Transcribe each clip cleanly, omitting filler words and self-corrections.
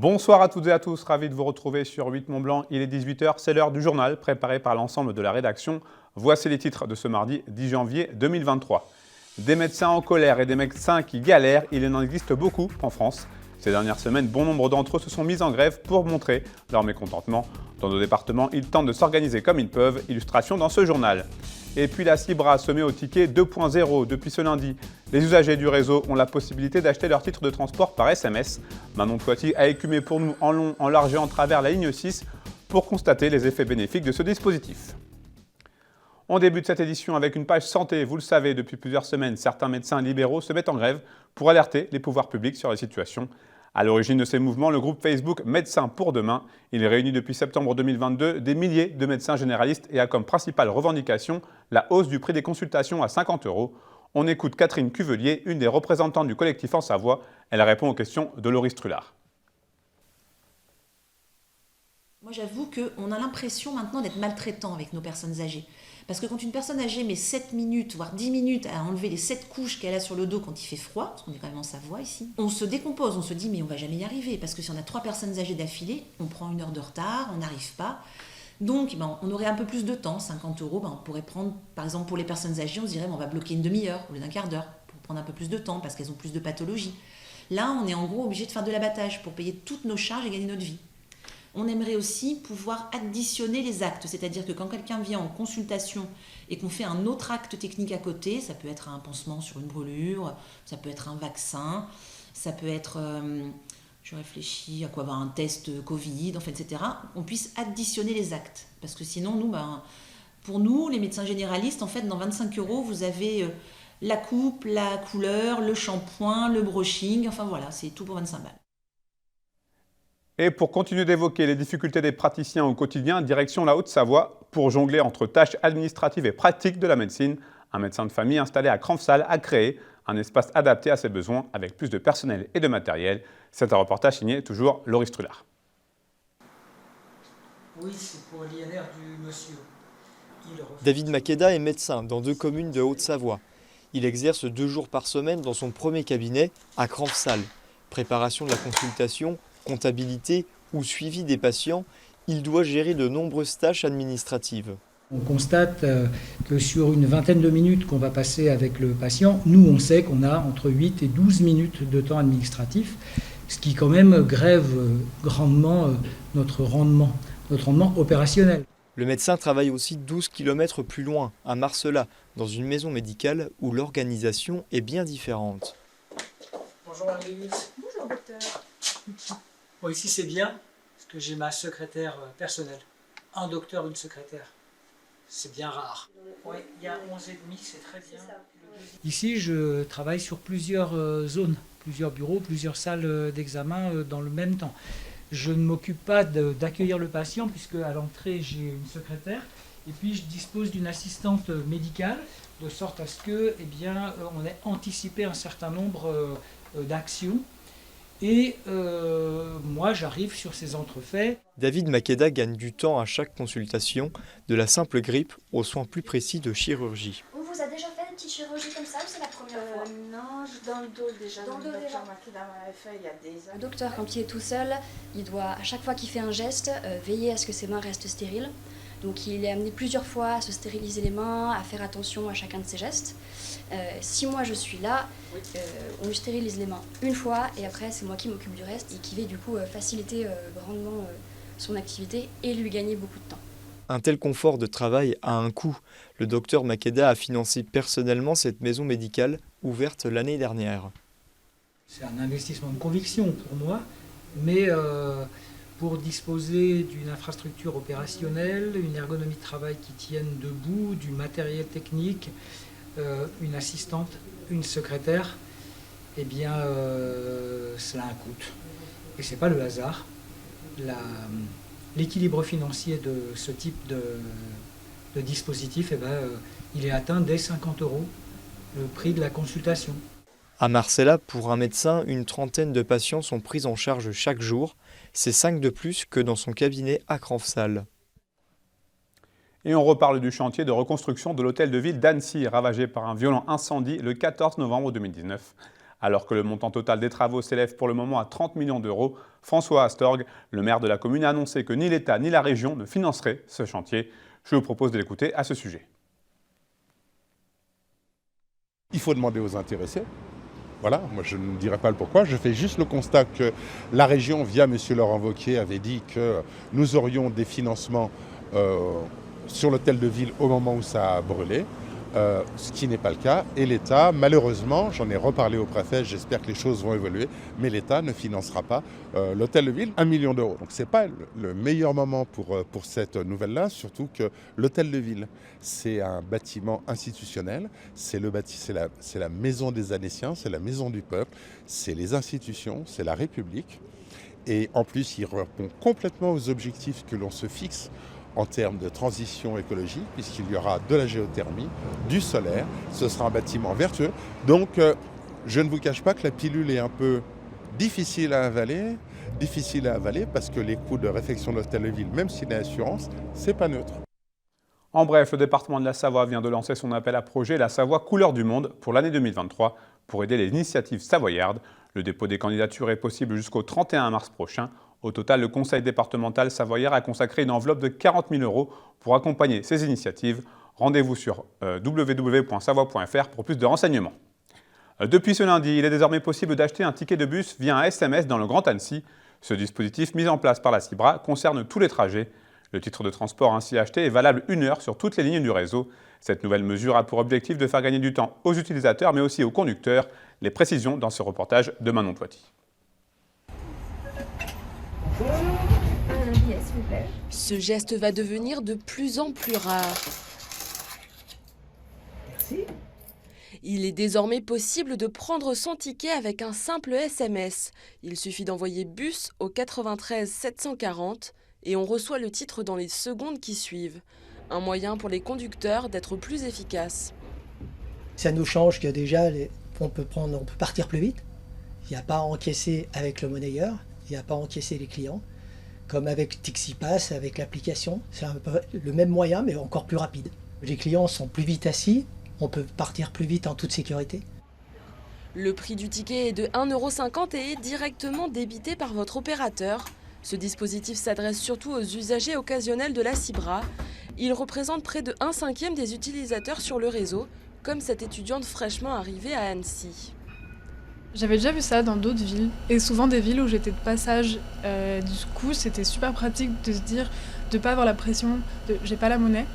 Bonsoir à toutes et à tous, ravi de vous retrouver sur 8 Mont Blanc. Il est 18 h, c'est l'heure du journal préparé par l'ensemble de la rédaction. Voici les titres de ce mardi 10 janvier 2023. Des médecins en colère et des médecins qui galèrent, il en existe beaucoup en France. Ces dernières semaines, bon nombre d'entre eux se sont mis en grève pour montrer leur mécontentement. Dans nos départements, ils tentent de s'organiser comme ils peuvent. Illustration dans ce journal. Et puis la Cibra se met au ticket 2.0 depuis ce lundi. Les usagers du réseau ont la possibilité d'acheter leur titre de transport par SMS. Manon Toiti a écumé pour nous en long, en large et en travers la ligne 6 pour constater les effets bénéfiques de ce dispositif. On débute cette édition avec une page santé. Vous le savez, depuis plusieurs semaines, certains médecins libéraux se mettent en grève pour alerter les pouvoirs publics sur la situation. À l'origine de ces mouvements, le groupe Facebook Médecins pour demain. Il réunit depuis septembre 2022 des milliers de médecins généralistes et a comme principale revendication la hausse du prix des consultations à 50 €. On écoute Catherine Cuvelier, une des représentantes du collectif en Savoie. Elle répond aux questions de Laurie Strulard. Moi, j'avoue qu'on a l'impression maintenant d'être maltraitant avec nos personnes âgées. Parce que quand une personne âgée met 7 minutes, voire 10 minutes à enlever les 7 couches qu'elle a sur le dos quand il fait froid, parce qu'on est quand même en Savoie ici, on se décompose, on se dit mais on va jamais y arriver. Parce que si on a 3 personnes âgées d'affilée, on prend 1 heure de retard, on n'arrive pas. Donc on aurait un peu plus de temps, 50 €, on pourrait prendre, par exemple pour les personnes âgées, on se dirait on va bloquer une demi-heure au lieu d'un quart d'heure, pour prendre un peu plus de temps, parce qu'elles ont plus de pathologies. Là, on est en gros obligé de faire de l'abattage pour payer toutes nos charges et gagner notre vie. On aimerait aussi pouvoir additionner les actes, c'est-à-dire que quand quelqu'un vient en consultation et qu'on fait un autre acte technique à côté, ça peut être un pansement sur une brûlure, ça peut être un vaccin, ça peut être, je réfléchis à quoi, un test Covid, enfin, etc., on puisse additionner les actes. Parce que sinon, nous, pour nous, les médecins généralistes, en fait, dans 25 €, vous avez la coupe, la couleur, le shampoing, le brushing, enfin voilà, c'est tout pour 25 balles. Et pour continuer d'évoquer les difficultés des praticiens au quotidien, direction la Haute-Savoie pour jongler entre tâches administratives et pratiques de la médecine. Un médecin de famille installé à Cranfsal a créé un espace adapté à ses besoins avec plus de personnel et de matériel. C'est un reportage signé toujours Laurie Strulard. Oui, c'est pour l'INR du monsieur. David Makeda est médecin dans 2 communes de Haute-Savoie. Il exerce 2 jours par semaine dans son premier cabinet à Cranfsal. Préparation de la consultation, comptabilité ou suivi des patients, il doit gérer de nombreuses tâches administratives. On constate que sur une vingtaine de minutes qu'on va passer avec le patient, nous on sait qu'on a entre 8 et 12 minutes de temps administratif, ce qui quand même grève grandement notre rendement opérationnel. Le médecin travaille aussi 12 km plus loin, à Marcella, dans une maison médicale où l'organisation est bien différente. Bonjour Marguerite. Bonjour docteur. Bon, ici c'est bien, parce que j'ai ma secrétaire personnelle. Un docteur, une secrétaire. C'est bien rare. Oui, il y a 11,5, c'est très bien. Ici, je travaille sur plusieurs zones, plusieurs bureaux, plusieurs salles d'examen dans le même temps. Je ne m'occupe pas d'accueillir le patient, puisque à l'entrée, j'ai une secrétaire. Et puis, je dispose d'une assistante médicale, de sorte à ce que, on ait anticipé un certain nombre d'actions. Et moi, j'arrive sur ces entrefaits. David Makeda gagne du temps à chaque consultation, de la simple grippe aux soins plus précis de chirurgie. On vous a déjà fait une petite chirurgie comme ça ou c'est la première fois? Non, dans le dos déjà. Dans le dos déjà. Makeda m'avait fait il y a des années. Le docteur, quand il est tout seul, il doit, à chaque fois qu'il fait un geste, veiller à ce que ses mains restent stériles. Donc il est amené plusieurs fois à se stériliser les mains, à faire attention à chacun de ses gestes. Si moi je suis là, on lui stérilise les mains une fois et après c'est moi qui m'occupe du reste et qui vais du coup faciliter grandement son activité et lui gagner beaucoup de temps. Un tel confort de travail a un coût. Le docteur Makeda a financé personnellement cette maison médicale ouverte l'année dernière. C'est un investissement de conviction pour moi, mais pour disposer d'une infrastructure opérationnelle, une ergonomie de travail qui tienne debout, du matériel technique, une assistante, une secrétaire, cela a un coût. Et ce n'est pas le hasard. L'équilibre financier de ce type de dispositif, il est atteint dès 50 €, le prix de la consultation. À Marcella, pour un médecin, une trentaine de patients sont pris en charge chaque jour. C'est 5 de plus que dans son cabinet à Cranfsal. Et on reparle du chantier de reconstruction de l'hôtel de ville d'Annecy, ravagé par un violent incendie le 14 novembre 2019. Alors que le montant total des travaux s'élève pour le moment à 30 millions d'euros, François Astorg, le maire de la commune, a annoncé que ni l'État ni la région ne financeraient ce chantier. Je vous propose de l'écouter à ce sujet. Il faut demander aux intéressés. Voilà, moi je ne dirai pas le pourquoi, je fais juste le constat que la région, via M. Laurent Wauquiez, avait dit que nous aurions des financements sur l'hôtel de ville au moment où ça a brûlé, ce qui n'est pas le cas. Et l'État, malheureusement, j'en ai reparlé au préfet, j'espère que les choses vont évoluer, mais l'État ne financera pas l'hôtel de ville, 1 million d'euros. Donc ce n'est pas le meilleur moment pour cette nouvelle-là, surtout que l'hôtel de ville, c'est un bâtiment institutionnel, c'est la maison des Annéciens, c'est la maison du peuple, c'est les institutions, c'est la République. Et en plus, il répond complètement aux objectifs que l'on se fixe en termes de transition écologique, puisqu'il y aura de la géothermie, du solaire, ce sera un bâtiment vertueux. Donc, je ne vous cache pas que la pilule est un peu difficile à avaler parce que les coûts de réfection de l'hôtel de ville, même s'il y a assurance, c'est pas neutre. En bref, le département de la Savoie vient de lancer son appel à projet La Savoie couleur du monde pour l'année 2023 pour aider les initiatives savoyardes. Le dépôt des candidatures est possible jusqu'au 31 mars prochain. Au total, le conseil départemental savoyard a consacré une enveloppe de 40 000 € pour accompagner ces initiatives. Rendez-vous sur www.savoie.fr pour plus de renseignements. Depuis ce lundi, il est désormais possible d'acheter un ticket de bus via un SMS dans le Grand Annecy. Ce dispositif, mis en place par la Cibra, concerne tous les trajets. Le titre de transport ainsi acheté est valable 1 heure sur toutes les lignes du réseau. Cette nouvelle mesure a pour objectif de faire gagner du temps aux utilisateurs, mais aussi aux conducteurs. Les précisions dans ce reportage de Manon Toiti. Ce geste va devenir de plus en plus rare. Merci. Il est désormais possible de prendre son ticket avec un simple SMS. Il suffit d'envoyer bus au 93 740 et on reçoit le titre dans les secondes qui suivent. Un moyen pour les conducteurs d'être plus efficaces. Ça nous change que déjà, on peut partir plus vite. Il n'y a pas à encaisser avec le monnayeur, il n'y a pas à encaisser les clients. Comme avec Tixipass, avec l'application, c'est un peu le même moyen, mais encore plus rapide. Les clients sont plus vite assis, on peut partir plus vite en toute sécurité. Le prix du ticket est de 1,50 € et est directement débité par votre opérateur. Ce dispositif s'adresse surtout aux usagers occasionnels de la Cibra. Il représente près de 1/5 des utilisateurs sur le réseau, comme cette étudiante fraîchement arrivée à Annecy. J'avais déjà vu ça dans d'autres villes, et souvent des villes où j'étais de passage. Du coup, c'était super pratique de se dire, de ne pas avoir la pression de « j'ai pas la monnaie »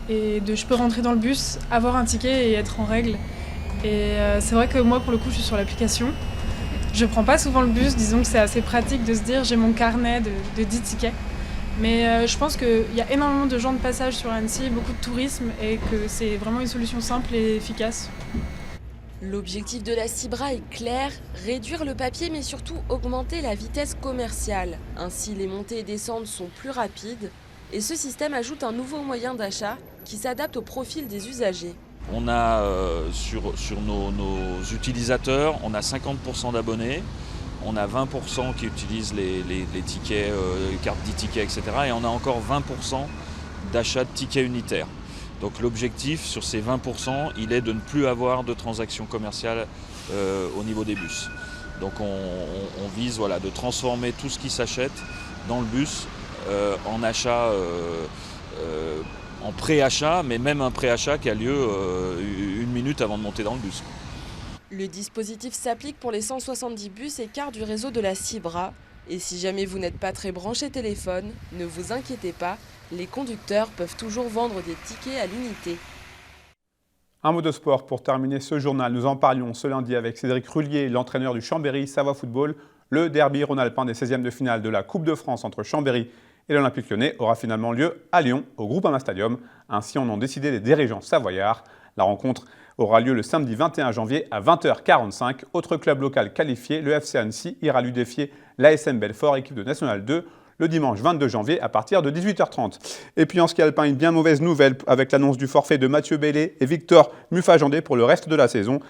et de « je peux rentrer dans le bus, avoir un ticket et être en règle ». Et c'est vrai que moi, pour le coup, je suis sur l'application. Je prends pas souvent le bus, disons que c'est assez pratique de se dire « j'ai mon carnet de 10 tickets ». Mais je pense qu'il y a énormément de gens de passage sur Annecy, beaucoup de tourisme, et que c'est vraiment une solution simple et efficace. L'objectif de la Cibra est clair, réduire le papier mais surtout augmenter la vitesse commerciale. Ainsi, les montées et descentes sont plus rapides et ce système ajoute un nouveau moyen d'achat qui s'adapte au profil des usagers. On a sur nos utilisateurs, on a 50% d'abonnés, on a 20% qui utilisent les tickets, cartes 10 tickets, etc. Et on a encore 20% d'achats de tickets unitaires. Donc l'objectif sur ces 20%, il est de ne plus avoir de transactions commerciales au niveau des bus. Donc on vise de transformer tout ce qui s'achète dans le bus en achat, en pré-achat, mais même un pré-achat qui a lieu 1 minute avant de monter dans le bus. Le dispositif s'applique pour les 170 bus et cars du réseau de la Cibra. Et si jamais vous n'êtes pas très branché téléphone, ne vous inquiétez pas, les conducteurs peuvent toujours vendre des tickets à l'unité. Un mot de sport pour terminer ce journal. Nous en parlions ce lundi avec Cédric Rullier, l'entraîneur du Chambéry Savoie Football. Le derby rhône-alpin des 16e de finale de la Coupe de France entre Chambéry et l'Olympique Lyonnais aura finalement lieu à Lyon, au Groupama Stadium. Ainsi en ont décidé les dirigeants savoyards. La rencontre aura lieu le samedi 21 janvier à 20h45. Autre club local qualifié, le FC Annecy ira lui défier l'ASM Belfort, équipe de National 2, le dimanche 22 janvier à partir de 18h30. Et puis en ski alpin, une bien mauvaise nouvelle avec l'annonce du forfait de Mathieu Bellé et Victor Mufajandé pour le reste de la saison.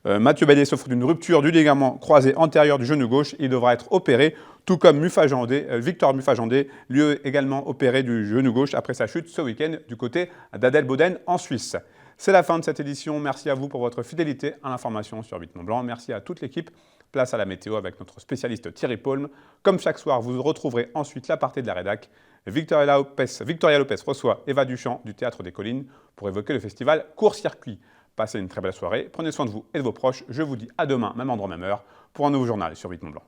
Mathieu Bellé souffre d'une rupture du ligament croisé antérieur du genou gauche. Il devra être opéré, tout comme Victor Mufajandé, lui également opéré du genou gauche après sa chute ce week-end du côté d'Adelboden en Suisse. C'est la fin de cette édition. Merci à vous pour votre fidélité à l'information sur 8 Mont Blanc. Merci à toute l'équipe. Place à la météo avec notre spécialiste Thierry Paulme. Comme chaque soir, vous retrouverez ensuite la partie de la rédac. Victoria Lopez reçoit Eva Duchamp du Théâtre des Collines pour évoquer le festival Court-Circuit. Passez une très belle soirée, prenez soin de vous et de vos proches. Je vous dis à demain, même endroit, même heure, pour un nouveau journal sur 8 Mont Blanc.